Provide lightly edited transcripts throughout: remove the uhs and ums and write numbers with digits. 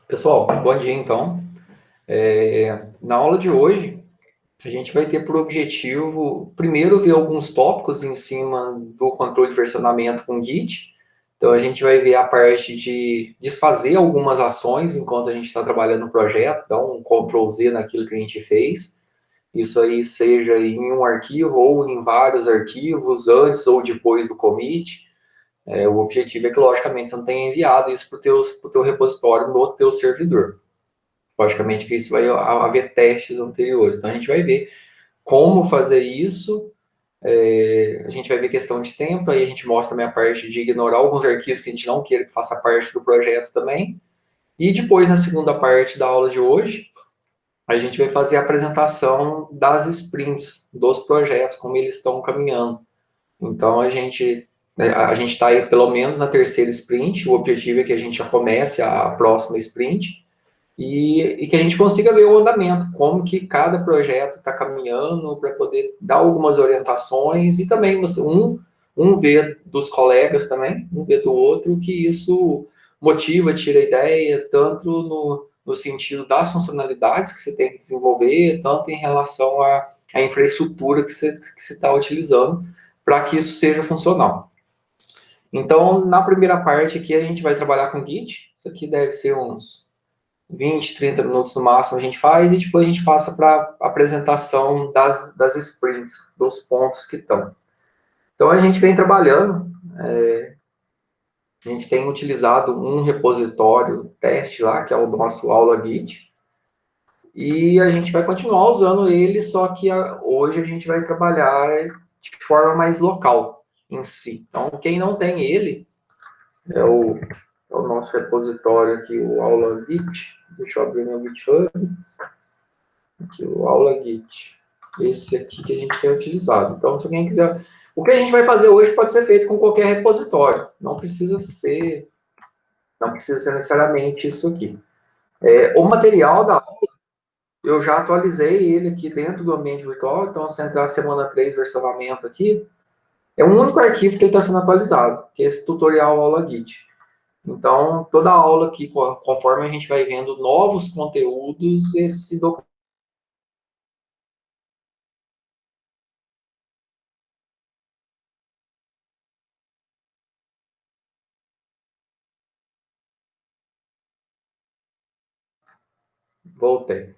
Pessoal, bom dia então. Na aula de hoje, a gente vai ter por objetivo, primeiro, ver alguns tópicos em cima do controle de versionamento com Git. Então, a gente vai ver a parte de desfazer algumas ações enquanto a gente está trabalhando no projeto, dar um Ctrl Z naquilo que a gente fez. Isso aí seja em um arquivo ou em vários arquivos, antes ou depois do commit. O objetivo é que, logicamente, você não tenha enviado isso para o teu repositório no teu servidor. Logicamente que isso vai haver testes anteriores. Então, a gente vai ver como fazer isso. A gente vai ver questão de tempo, aí a gente mostra também a parte de ignorar alguns arquivos que a gente não queira que faça parte do projeto também. E depois, na segunda parte da aula de hoje, a gente vai fazer a apresentação das sprints, dos projetos, como eles estão caminhando. Então, a gente está aí pelo menos na terceira sprint, o objetivo é que a gente já comece a próxima sprint, e que a gente consiga ver o andamento, como que cada projeto está caminhando, para poder dar algumas orientações e também um ver dos colegas também, um ver do outro, que isso motiva, tira ideia, tanto no sentido das funcionalidades que você tem que desenvolver, tanto em relação à infraestrutura que você está utilizando para que isso seja funcional. Então, na primeira parte aqui, a gente vai trabalhar com Git. Isso aqui deve ser uns 20, 30 minutos no máximo a gente faz, e depois a gente passa para a apresentação das sprints, dos pontos que estão. Então, a gente vem trabalhando, a gente tem utilizado um repositório teste lá, que é o nosso aula Git, e a gente vai continuar usando ele, só que hoje a gente vai trabalhar de forma mais local em si. Então, quem não tem ele, é o nosso repositório aqui, o aula Git. Deixa eu abrir meu GitHub. Aqui, o aula Git. Esse aqui que a gente tem utilizado. Então, se alguém quiser... O que a gente vai fazer hoje pode ser feito com qualquer repositório. Não precisa ser necessariamente isso aqui. O material da aula, eu já atualizei ele aqui dentro do ambiente virtual. Então, se entrar semana 3, versionamento aqui, é um único arquivo que está sendo atualizado, que é esse tutorial aula Git. Então, toda a aula aqui, conforme a gente vai vendo novos conteúdos, esse documento. Voltei.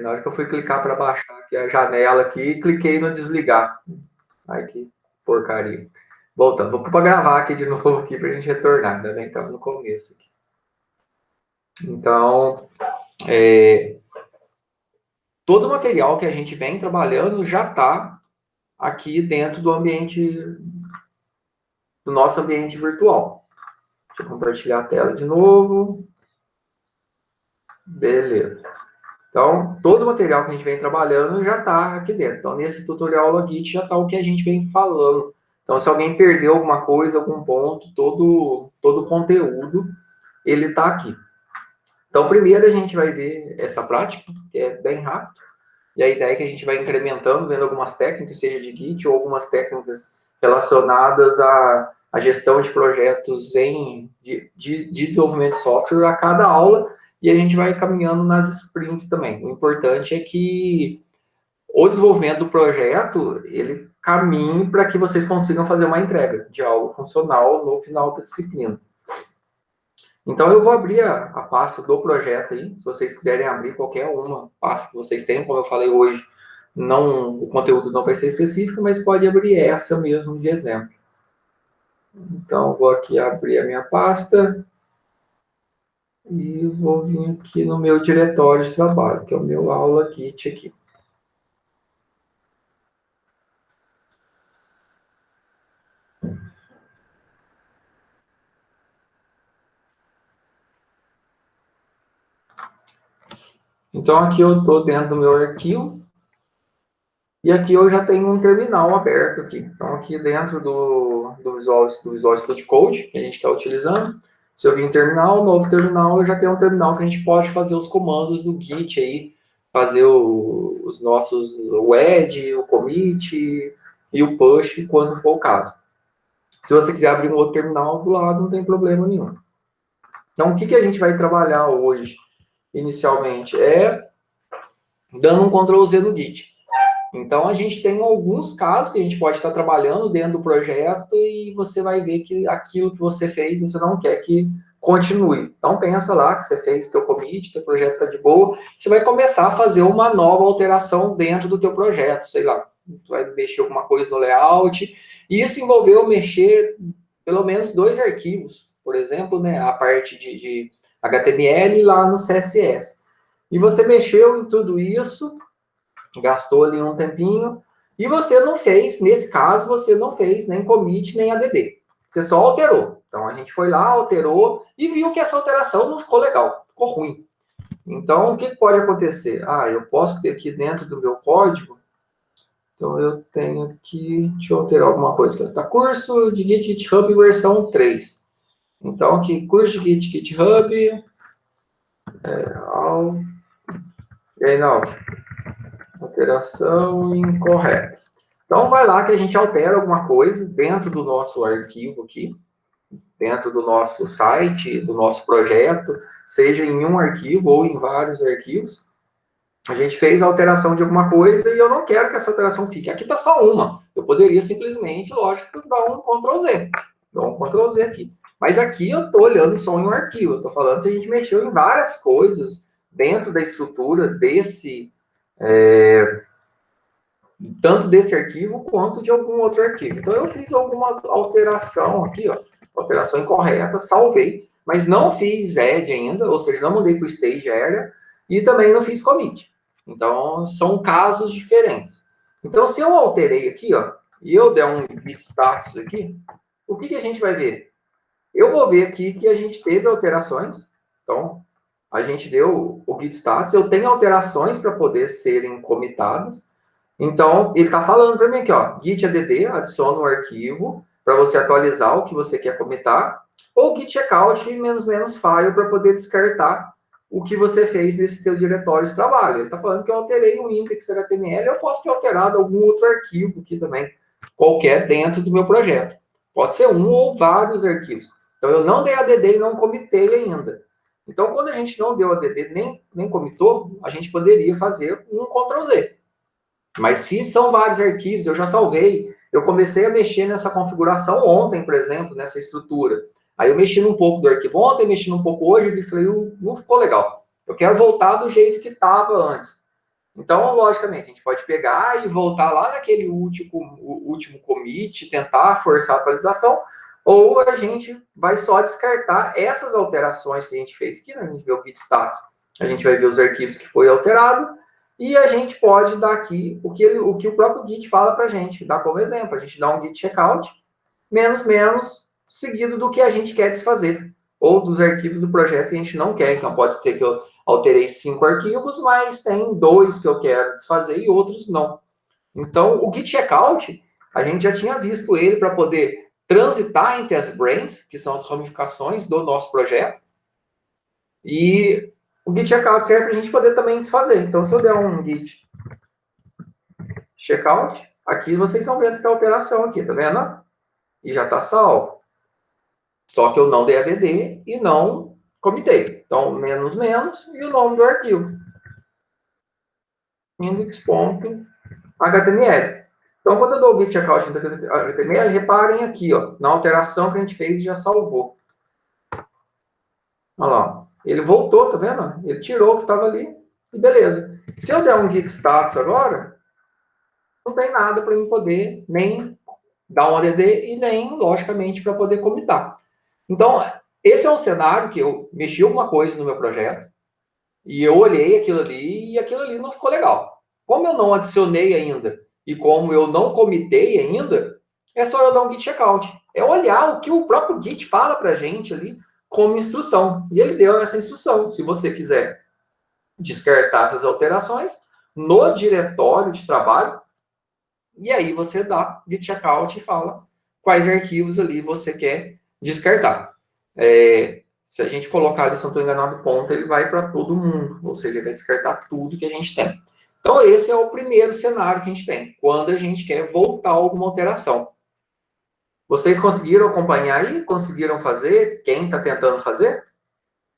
Na hora que eu fui clicar para baixar aqui a janela aqui, cliquei no desligar. Ai, que porcaria. Voltando. Vou para gravar aqui de novo aqui para a gente retornar. Ainda bem que estava no começo aqui. Então, todo o material que a gente vem trabalhando já está aqui dentro do nosso ambiente virtual. Deixa eu compartilhar a tela de novo. Beleza. Então, todo o material que a gente vem trabalhando já está aqui dentro. Então, nesse tutorial aula Git já está o que a gente vem falando. Então, se alguém perdeu alguma coisa, algum ponto, todo o conteúdo, ele está aqui. Então, primeiro a gente vai ver essa prática, que é bem rápido. E a ideia é que a gente vai incrementando, vendo algumas técnicas, seja de Git ou algumas técnicas relacionadas à gestão de projetos de desenvolvimento de software a cada aula, e a gente vai caminhando nas sprints também. O importante é que o desenvolvimento do projeto, ele caminhe para que vocês consigam fazer uma entrega de algo funcional no final da disciplina. Então, eu vou abrir a pasta do projeto aí, se vocês quiserem abrir qualquer uma pasta que vocês tenham, como eu falei hoje, o conteúdo não vai ser específico, mas pode abrir essa mesmo de exemplo. Então, vou aqui abrir a minha pasta e vou vir aqui no meu diretório de trabalho, que é o meu aula Git aqui. Então, aqui eu estou dentro do meu arquivo, e aqui eu já tenho um terminal aberto aqui. Então, aqui dentro do Visual Studio Code, que a gente está utilizando, se eu vir em terminal, novo terminal, eu já tenho um terminal que a gente pode fazer os comandos do Git aí, fazer os nossos, o add, o commit e o push, quando for o caso. Se você quiser abrir um outro terminal do lado, não tem problema nenhum. Então, o que a gente vai trabalhar hoje, inicialmente? É dando um Ctrl Z no Git. Então, a gente tem alguns casos que a gente pode estar trabalhando dentro do projeto e você vai ver que aquilo que você fez, você não quer que continue. Então, pensa lá que você fez o teu commit, teu projeto está de boa, você vai começar a fazer uma nova alteração dentro do teu projeto, sei lá, você vai mexer alguma coisa no layout, e isso envolveu mexer pelo menos 2 arquivos, por exemplo, né, a parte de HTML lá no CSS. E você mexeu em tudo isso, gastou ali um tempinho, e você não fez, nesse caso, você não fez nem commit, nem add. Você só alterou. Então, a gente foi lá, alterou, e viu que essa alteração não ficou legal, ficou ruim. Então, o que pode acontecer? Ah, eu posso ter aqui dentro do meu código, então eu tenho que, deixa eu alterar alguma coisa aqui, tá? Curso de GitHub versão 3. Então, aqui, curso de GitHub, e aí, não, alteração incorreta. Então, vai lá que a gente altera alguma coisa dentro do nosso arquivo aqui, dentro do nosso site, do nosso projeto, seja em um arquivo ou em vários arquivos. A gente fez a alteração de alguma coisa e eu não quero que essa alteração fique. Aqui está só uma. Eu poderia simplesmente, lógico, dar um Ctrl Z. Dou um Ctrl Z aqui. Mas aqui eu estou olhando só em um arquivo. Eu estou falando que a gente mexeu em várias coisas dentro da estrutura desse tanto desse arquivo quanto de algum outro arquivo. Então, eu fiz alguma alteração aqui, ó, alteração incorreta, salvei, mas não fiz add ainda, ou seja, não mudei para o stage area, e também não fiz commit. Então, são casos diferentes. Então, se eu alterei aqui, ó, e eu der um git status aqui, o que a gente vai ver? Eu vou ver aqui que a gente teve alterações, então, a gente deu o git status, eu tenho alterações para poder serem comitadas. Então, ele está falando para mim aqui, ó, git add, adiciona um arquivo para você atualizar o que você quer comitar, ou git checkout ---- file para poder descartar o que você fez nesse teu diretório de trabalho. Ele está falando que eu alterei o index HTML, eu posso ter alterado algum outro arquivo aqui também, qualquer dentro do meu projeto. Pode ser um ou vários arquivos. Então, eu não dei add e não comitei ainda. Então, quando a gente não deu add nem comitou, a gente poderia fazer um Ctrl Z. Mas se são vários arquivos, eu já salvei, eu comecei a mexer nessa configuração ontem, por exemplo, nessa estrutura. Aí eu mexi num pouco do arquivo ontem, mexi num pouco hoje, e falei, não ficou legal. Eu quero voltar do jeito que estava antes. Então, logicamente, a gente pode pegar e voltar lá naquele último commit, tentar forçar a atualização, ou a gente vai só descartar essas alterações que a gente fez aqui, né? A gente vê o git status, a gente vai ver os arquivos que foi alterado, e a gente pode dar aqui o que o próprio Git fala para a gente, dá como exemplo, a gente dá um git checkout, ---- seguido do que a gente quer desfazer, ou dos arquivos do projeto que a gente não quer. Então, pode ser que eu alterei 5 arquivos, mas tem 2 que eu quero desfazer e outros não. Então, o git checkout, a gente já tinha visto ele para poder transitar entre as branches, que são as ramificações do nosso projeto, e o git checkout serve para a gente poder também desfazer. Então, se eu der um git checkout, aqui vocês estão vendo que a alteração aqui, tá vendo? E já está salvo. Só que eu não dei add e não comitei. Então, ---- e o nome do arquivo. index.html. Então, quando eu dou o git checkout no HTML, reparem aqui, ó, na alteração que a gente fez já salvou. Olha lá. Ele voltou, tá vendo? Ele tirou o que estava ali e beleza. Se eu der um git status agora, não tem nada para eu poder nem dar um add e nem, logicamente, para poder comitar. Então, esse é um cenário que eu mexi alguma coisa no meu projeto e eu olhei aquilo ali e aquilo ali não ficou legal. Como eu não adicionei ainda e como eu não comitei ainda, é só eu dar um git checkout. É olhar o que o próprio Git fala para a gente ali como instrução. E ele deu essa instrução. Se você quiser descartar essas alterações no diretório de trabalho, e aí você dá git checkout e fala quais arquivos ali você quer descartar. Se a gente colocar ali, se não estou enganado, ponto, ele vai para todo mundo, ou seja, ele vai descartar tudo que a gente tem. Então, esse é o primeiro cenário que a gente tem, quando a gente quer voltar alguma alteração. Vocês conseguiram acompanhar aí? Conseguiram fazer? Quem está tentando fazer?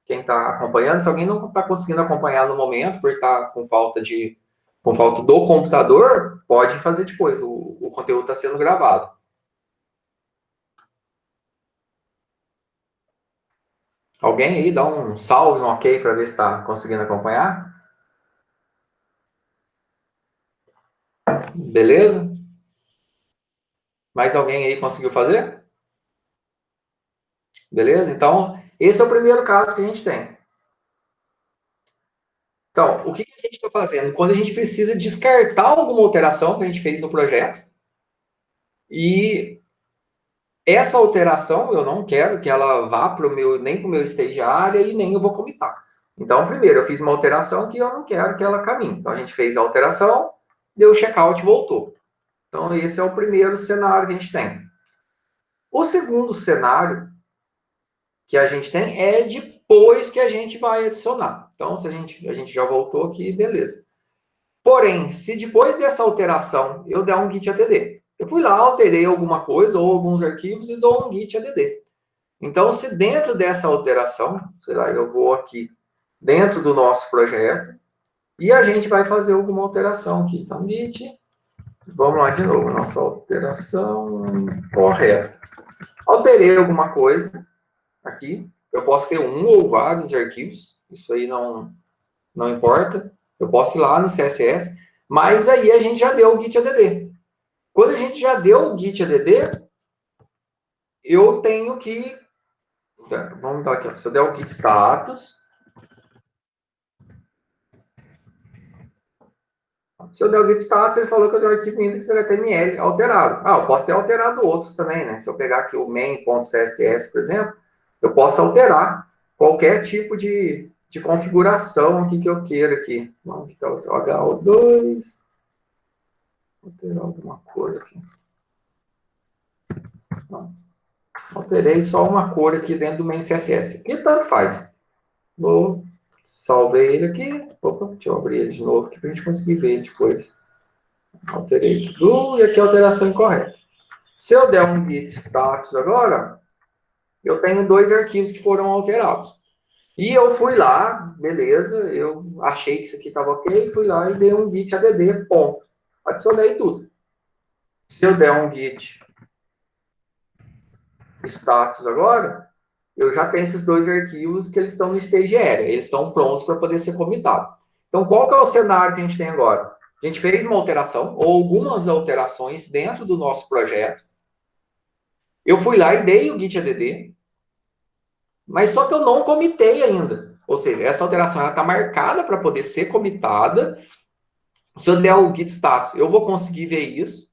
quem está acompanhando. Se alguém não está conseguindo acompanhar no momento, por estar com falta do computador, pode fazer depois. O conteúdo está sendo gravado. Alguém aí dá um salve, um ok, para ver se está conseguindo acompanhar? Beleza? Mais alguém aí conseguiu fazer? Beleza? Então, esse é o primeiro caso que a gente tem. Então, o que a gente está fazendo? Quando a gente precisa descartar alguma alteração que a gente fez no projeto, e essa alteração eu não quero que ela vá nem para o meu estagiário e nem eu vou comitar. Então, primeiro, eu fiz uma alteração que eu não quero que ela caminhe. Então, a gente fez a alteração, deu checkout e voltou. Então, esse é o primeiro cenário que a gente tem. O segundo cenário que a gente tem é depois que a gente vai adicionar. Então, se a gente já voltou aqui, beleza. Porém, se depois dessa alteração eu der um git add, eu fui lá, alterei alguma coisa ou alguns arquivos e dou um git add. Então, se dentro dessa alteração, sei lá, eu vou aqui dentro do nosso projeto e a gente vai fazer alguma alteração aqui. Então, git, vamos lá de novo, nossa alteração correta. Alterei alguma coisa aqui, eu posso ter um ou vários arquivos, isso aí não importa. Eu posso ir lá no CSS, mas aí a gente já deu o git add. Quando a gente já deu o git add, eu tenho que... Vamos dar aqui, ó. Se eu der o git status... Se eu der o git status, ele falou que eu tenho o arquivo index.html alterado. Ah, eu posso ter alterado outros também, né? Se eu pegar aqui o main.css, por exemplo, eu posso alterar qualquer tipo de configuração aqui que eu queira aqui. Vamos aqui tá o HO2. Vou alterar alguma cor aqui. Não. Alterei só uma cor aqui dentro do main CSS. Que tanto faz. Vou salvei ele aqui. Opa, deixa eu abrir ele de novo aqui para a gente conseguir ver ele depois. Alterei tudo e aqui a alteração incorreta. Se eu der um git status agora, eu tenho dois arquivos que foram alterados. E eu fui lá, beleza, eu achei que isso aqui estava ok, fui lá e dei um git add, ponto. Adicionei tudo. Se eu der um git status agora, eu já tenho esses dois arquivos que eles estão no stage area, eles estão prontos para poder ser comitados. Então, qual que é o cenário que a gente tem agora? A gente fez uma alteração, ou algumas alterações dentro do nosso projeto. Eu fui lá e dei o git add, mas só que eu não comitei ainda. Ou seja, essa alteração está marcada para poder ser comitada. Se eu der o git status, eu vou conseguir ver isso.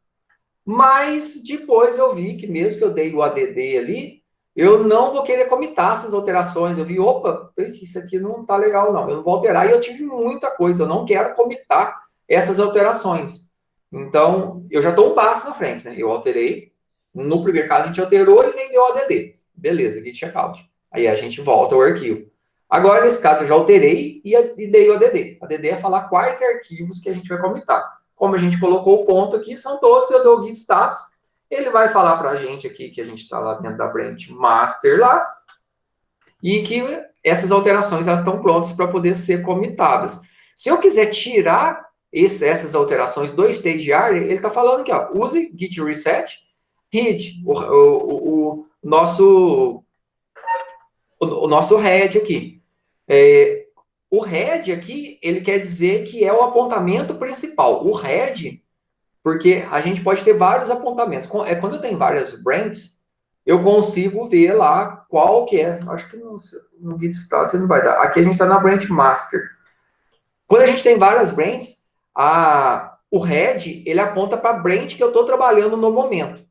Mas depois eu vi que mesmo que eu dei o add ali, eu não vou querer comitar essas alterações. Eu vi, opa, isso aqui não está legal, não. Eu não vou alterar e eu tive muita coisa. Eu não quero comitar essas alterações. Então, eu já estou um passo na frente, né? Eu alterei. No primeiro caso, a gente alterou e nem deu add. Beleza, git checkout. Aí a gente volta ao arquivo. Agora, nesse caso, eu já alterei e dei o add. Add é falar quais arquivos que a gente vai comitar. Como a gente colocou o ponto aqui, são todos, eu dou o git status, ele vai falar para a gente aqui que a gente está lá dentro da branch master lá, e que essas alterações elas estão prontas para poder ser comitadas. Se eu quiser tirar essas alterações do stage area, ele está falando aqui, ó, use git reset, read, o nosso head aqui. O head aqui, ele quer dizer que é o apontamento principal. O head, porque a gente pode ter vários apontamentos. Quando eu tenho várias branches, eu consigo ver lá qual que é. Acho que no git status não vai dar. Aqui a gente está na branch master. Quando a gente tem várias branches, o head, ele aponta para a branch que eu estou trabalhando no momento.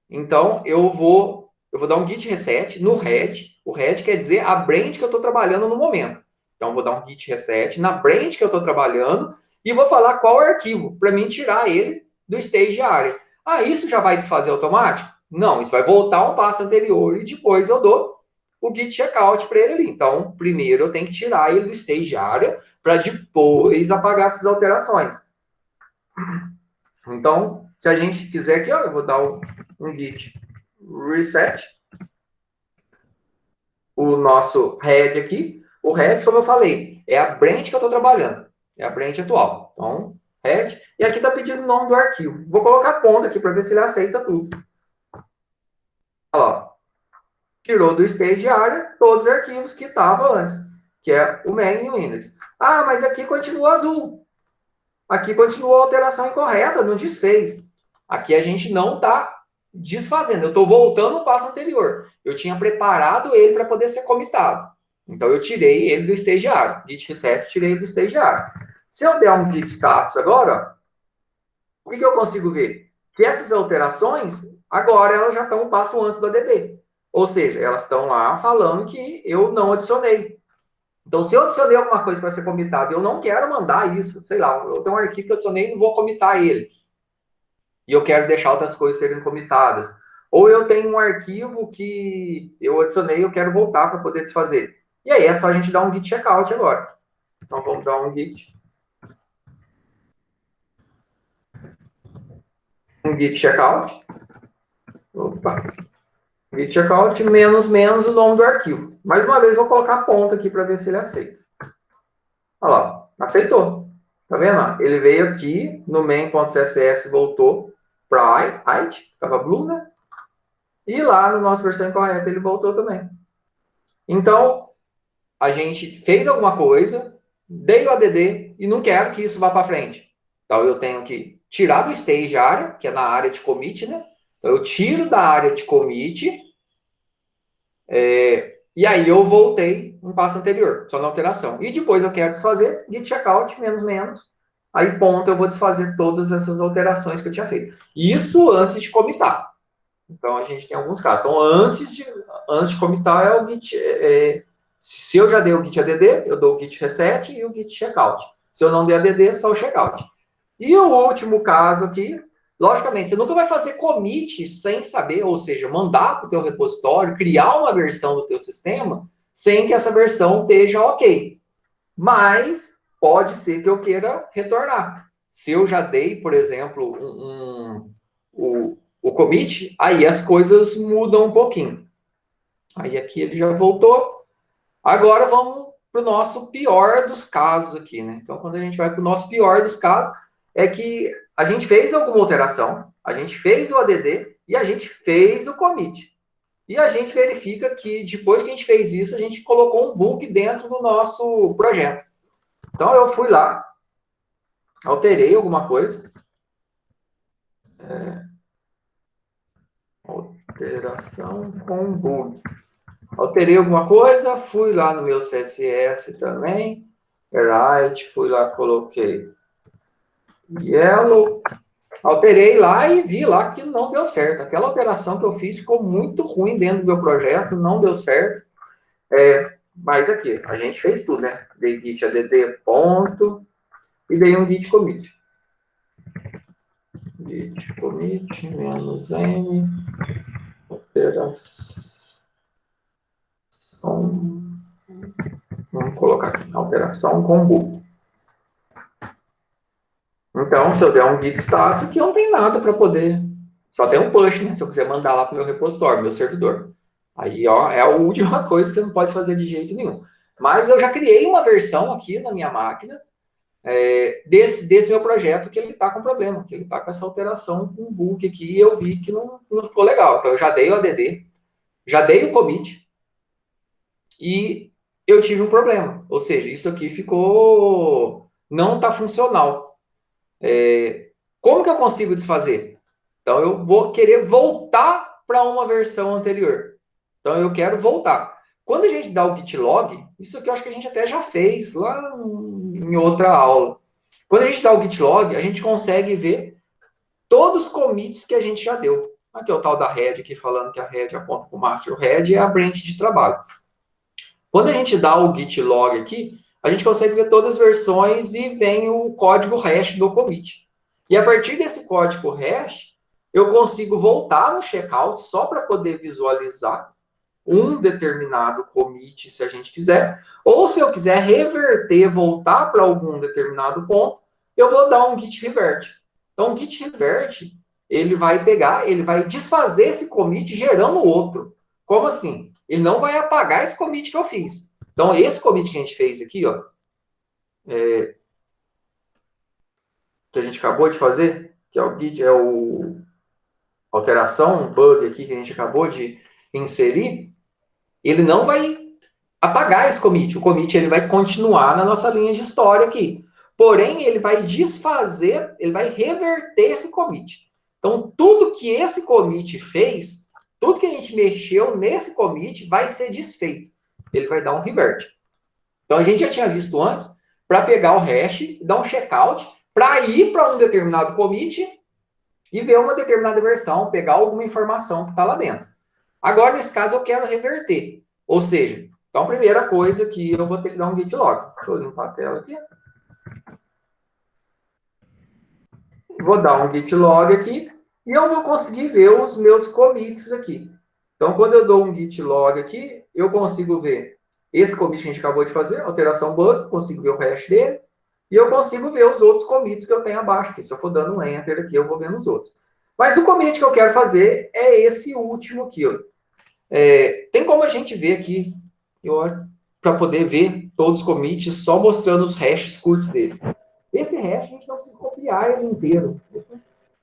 Então, eu vou dar um git reset no head. O head quer dizer a branch que eu estou trabalhando no momento. Então, eu vou dar um git reset na branch que eu estou trabalhando e vou falar qual arquivo, para mim tirar ele do stage area. Ah, isso já vai desfazer automático? Não, isso vai voltar a um passo anterior e depois eu dou o git checkout para ele ali. Então, primeiro eu tenho que tirar ele do stage area para depois apagar essas alterações. Então, se a gente quiser aqui, ó, eu vou dar um git reset, o nosso head aqui. O head, como eu falei, é a branch que eu estou trabalhando. É a branch atual. Então, head. E aqui está pedindo o nome do arquivo. Vou colocar ponto aqui para ver se ele aceita tudo. Olha lá. Tirou do stage area todos os arquivos que estavam antes, que é o main e o index. Ah, mas aqui continua azul. Aqui continua a alteração incorreta, não desfez. Aqui a gente não está desfazendo. Eu estou voltando ao passo anterior. Eu tinha preparado ele para poder ser comitado. Então eu tirei ele do stage area. Git reset, tirei ele do stage area. Se eu der um git status agora, o que eu consigo ver? Que essas alterações, agora elas já estão um passo antes do ADD. Ou seja, elas estão lá falando que eu não adicionei. Então, se eu adicionei alguma coisa para ser comitado e eu não quero mandar isso, sei lá, eu tenho um arquivo que eu adicionei e não vou comitar ele. E eu quero deixar outras coisas serem comitadas. Ou eu tenho um arquivo que eu adicionei e eu quero voltar para poder desfazer. E aí é só a gente dar um git checkout agora. Então, vamos dar um git checkout. Opa. Git checkout menos o nome do arquivo. Mais uma vez, vou colocar a ponta aqui para ver se ele aceita. Olha lá, aceitou. Tá vendo? Ele veio aqui no main.css, voltou para height, estava blue, né? E lá no nosso versão incorreta ele voltou também. Então, a gente fez alguma coisa, dei o ADD e não quero que isso vá para frente. Então, eu tenho que tirar do stage area, que é na área de commit, né? Então, eu tiro da área de commit, e aí eu voltei um passo anterior, só na alteração. E depois eu quero desfazer, git checkout, menos. Aí, ponto, eu vou desfazer todas essas alterações que eu tinha feito. Isso antes de comitar. Então, a gente tem alguns casos. Então, antes de comitar é o git... se eu já dei o git add, eu dou o git reset e o git checkout. Se eu não dei add, é só o checkout. E o último caso aqui, logicamente, você nunca vai fazer commit sem saber, ou seja, mandar para o teu repositório, criar uma versão do teu sistema, sem que essa versão esteja ok. Mas pode ser que eu queira retornar. Se eu já dei, por exemplo, o commit, aí as coisas mudam um pouquinho. Aí aqui ele já voltou. Agora vamos para o nosso pior dos casos aqui, né? Então, quando a gente vai para o nosso pior dos casos, é que a gente fez alguma alteração, a gente fez o ADD e a gente fez o commit. E a gente verifica que depois que a gente fez isso, a gente colocou um bug dentro do nosso projeto. Então, eu fui lá, alterei alguma coisa. Alteração com bug. Alterei alguma coisa, fui lá no meu CSS também. Right, fui lá, coloquei yellow. Alterei lá e vi lá que não deu certo. Aquela alteração que eu fiz ficou muito ruim dentro do meu projeto, não deu certo. Mas aqui, a gente fez tudo, né? Dei git add ponto e dei um git commit. Git commit -m alteração. Vamos colocar aqui, alteração com bug. Então, se eu der um git status, aqui não tem nada para poder. Só tem um push, né? Se eu quiser mandar lá para o meu repositório, meu servidor. Aí, ó, é a última coisa que você não pode fazer de jeito nenhum. Mas eu já criei uma versão aqui na minha máquina desse meu projeto que ele está com problema, que ele está com essa alteração com bug aqui e eu vi que não ficou legal. Então, eu já dei o ADD, já dei o commit e eu tive um problema. Ou seja, isso aqui ficou... não está funcional. Como que eu consigo desfazer? Então, eu vou querer voltar para uma versão anterior. Então, eu quero voltar. Quando a gente dá o git log, isso aqui eu acho que a gente até já fez lá em outra aula. Quando a gente dá o git log, a gente consegue ver todos os commits que a gente já deu. Aqui é o tal da head aqui falando que a head aponta para o master. O head é a branch de trabalho. Quando a gente dá o git log aqui, a gente consegue ver todas as versões e vem o código hash do commit. E a partir desse código hash, eu consigo voltar no checkout só para poder visualizar um determinado commit, se a gente quiser. Ou se eu quiser reverter, voltar para algum determinado ponto, eu vou dar um git revert. Então, o git revert, ele vai pegar, ele vai desfazer esse commit gerando outro. Como assim? Ele não vai apagar esse commit que eu fiz. Então, esse commit que a gente fez aqui, ó, que a gente acabou de fazer, que é o git, é o alteração, um bug aqui que a gente acabou de inserir, ele não vai apagar esse commit. O commit ele vai continuar na nossa linha de história aqui. Porém, ele vai desfazer, ele vai reverter esse commit. Então, tudo que esse commit fez, tudo que a gente mexeu nesse commit vai ser desfeito. Ele vai dar um revert. Então, a gente já tinha visto antes, para pegar o hash, dar um checkout, para ir para um determinado commit e ver uma determinada versão, pegar alguma informação que está lá dentro. Agora, nesse caso, eu quero reverter. Ou seja, então, a primeira coisa que eu vou ter que dar um git log. Deixa eu limpar a tela aqui. Vou dar um git log aqui e eu vou conseguir ver os meus commits aqui. Então, quando eu dou um git log aqui, eu consigo ver esse commit que a gente acabou de fazer, alteração bug, consigo ver o hash dele, e eu consigo ver os outros commits que eu tenho abaixo aqui. Se eu for dando um enter aqui, eu vou vendo os outros. Mas o commit que eu quero fazer é esse último aqui, ó. Tem como a gente ver aqui, para poder ver todos os commits, só mostrando os hashes curtos dele. Esse hash a gente não precisa copiar ele inteiro.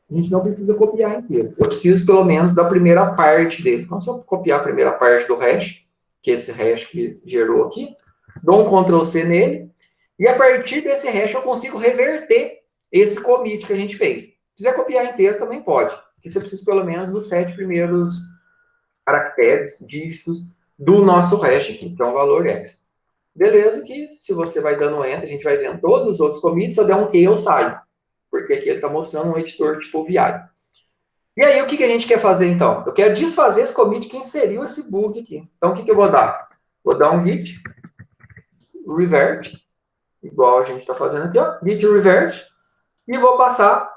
A gente não precisa copiar inteiro. Eu preciso, pelo menos, da primeira parte dele. Então, se eu copiar a primeira parte do hash, que é esse hash que gerou aqui, dou um Ctrl+C nele, e a partir desse hash eu consigo reverter esse commit que a gente fez. Se quiser copiar inteiro, também pode. Porque você precisa, pelo menos, dos 7 primeiros caracteres, dígitos do nosso hash aqui, que é um valor X. Beleza, que se você vai dando enter, a gente vai vendo todos os outros commits, se eu der um Q, eu saio. Porque aqui ele está mostrando um editor tipo VI. E aí, o que a gente quer fazer, então? Eu quero desfazer esse commit que inseriu esse bug aqui. Então, o que eu vou dar? Vou dar um git revert, igual a gente está fazendo aqui, ó, git revert, e vou passar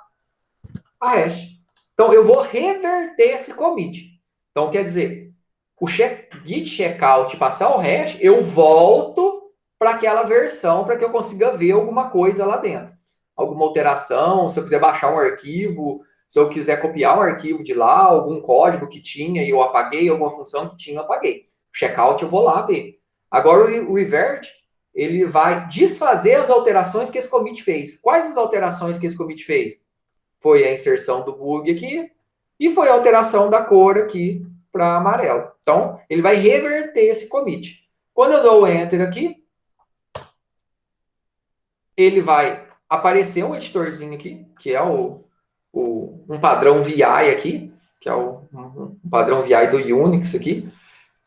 a hash. Então, eu vou reverter esse commit. Então, quer dizer, o git checkout passar o hash, eu volto para aquela versão para que eu consiga ver alguma coisa lá dentro. Alguma alteração, se eu quiser baixar um arquivo, se eu quiser copiar um arquivo de lá, algum código que tinha e eu apaguei, alguma função que tinha, eu apaguei. O checkout eu vou lá ver. Agora o revert, ele vai desfazer as alterações que esse commit fez. Quais as alterações que esse commit fez? Foi a inserção do bug aqui e foi a alteração da cor aqui para amarelo. Então, ele vai reverter esse commit. Quando eu dou o enter aqui, ele vai aparecer um editorzinho aqui, que é um padrão VI aqui, que é um padrão VI do Unix aqui.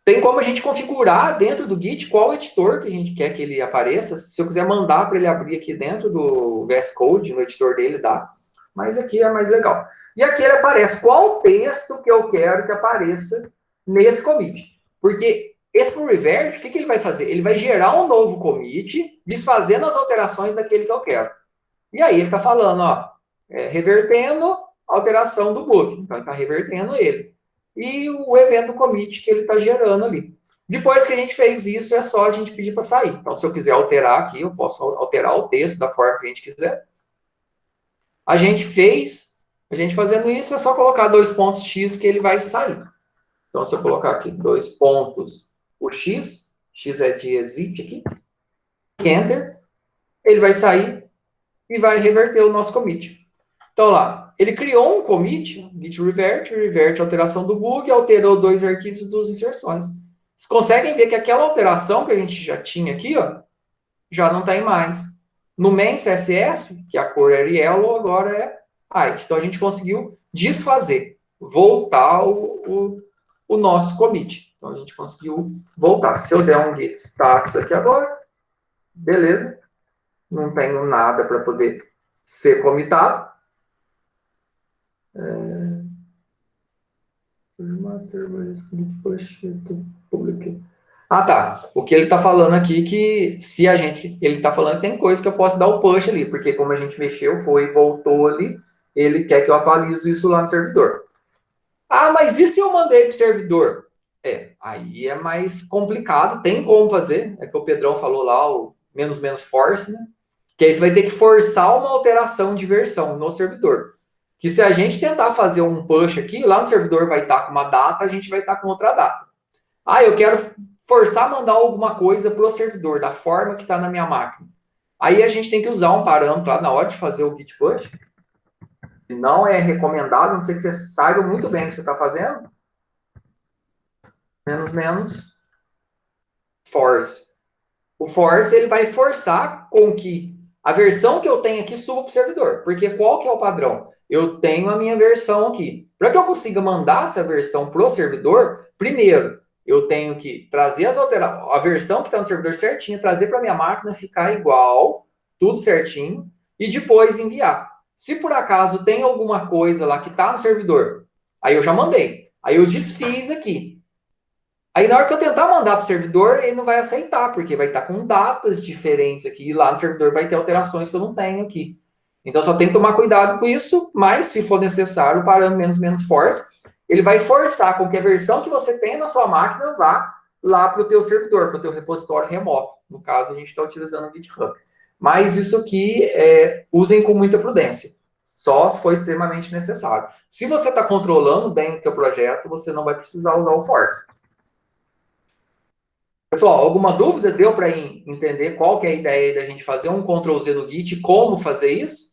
Tem como a gente configurar dentro do Git qual editor que a gente quer que ele apareça. Se eu quiser mandar para ele abrir aqui dentro do VS Code, no editor dele, dá. Mas aqui é mais legal. E aqui ele aparece qual texto que eu quero que apareça nesse commit. Porque esse revert, o que ele vai fazer? Ele vai gerar um novo commit, desfazendo as alterações daquele que eu quero. E aí ele está falando, ó, revertendo a alteração do bug. Então ele está revertendo ele. E o evento commit que ele está gerando ali. Depois que a gente fez isso, é só a gente pedir para sair. Então, se eu quiser alterar aqui, eu posso alterar o texto da forma que a gente quiser. A gente fazendo isso, é só colocar 2 pontos X que ele vai sair. Então, se eu colocar aqui 2 pontos o X é de exit aqui, Enter, ele vai sair e vai reverter o nosso commit. Então, lá, ele criou um commit, git revert alteração do bug, alterou 2 arquivos e 2 inserções. Vocês conseguem ver que aquela alteração que a gente já tinha aqui, ó, já não tem mais. No main CSS, que a cor era yellow, agora é white. Então, a gente conseguiu desfazer, voltar o nosso commit. Então, a gente conseguiu voltar. Se eu der um git status aqui agora, beleza. Não tenho nada para poder ser comitado. Ah, tá. O que ele está falando aqui que se a gente... Ele está falando que tem coisa que eu posso dar o push ali, porque como a gente mexeu, foi e voltou ali, ele quer que eu atualize isso lá no servidor. Ah, mas e se eu mandei para o servidor? Aí é mais complicado, tem como fazer. É que o Pedrão falou lá, o menos force, né? Que aí você vai ter que forçar uma alteração de versão no servidor. Que se a gente tentar fazer um push aqui, lá no servidor vai estar com uma data, a gente vai estar com outra data. Ah, eu quero forçar a mandar alguma coisa para o servidor, da forma que está na minha máquina. Aí a gente tem que usar um parâmetro lá na hora de fazer o git push, que não é recomendado, a não ser que você saiba muito bem o que você está fazendo. Menos force. O force ele vai forçar com que a versão que eu tenho aqui suba para o servidor. Porque qual que é o padrão? Eu tenho a minha versão aqui. Para que eu consiga mandar essa versão para o servidor, primeiro, eu tenho que trazer a versão que está no servidor certinha, trazer para a minha máquina, ficar igual, tudo certinho, e depois enviar. Se por acaso tem alguma coisa lá que está no servidor, aí eu já mandei. Aí eu desfiz aqui. Aí na hora que eu tentar mandar para o servidor, ele não vai aceitar, porque vai estar com datas diferentes aqui, e lá no servidor vai ter alterações que eu não tenho aqui. Então só tem que tomar cuidado com isso, mas se for necessário, o parâmetro menos forte, ele vai forçar com que a versão que você tem na sua máquina vá lá para o teu servidor, para o teu repositório remoto. No caso, a gente está utilizando o GitHub. Mas isso aqui, usem com muita prudência. Só se for extremamente necessário. Se você está controlando bem o teu projeto, você não vai precisar usar o force. Pessoal, alguma dúvida? Deu para entender qual que é a ideia da gente fazer um Ctrl Z no Git e como fazer isso?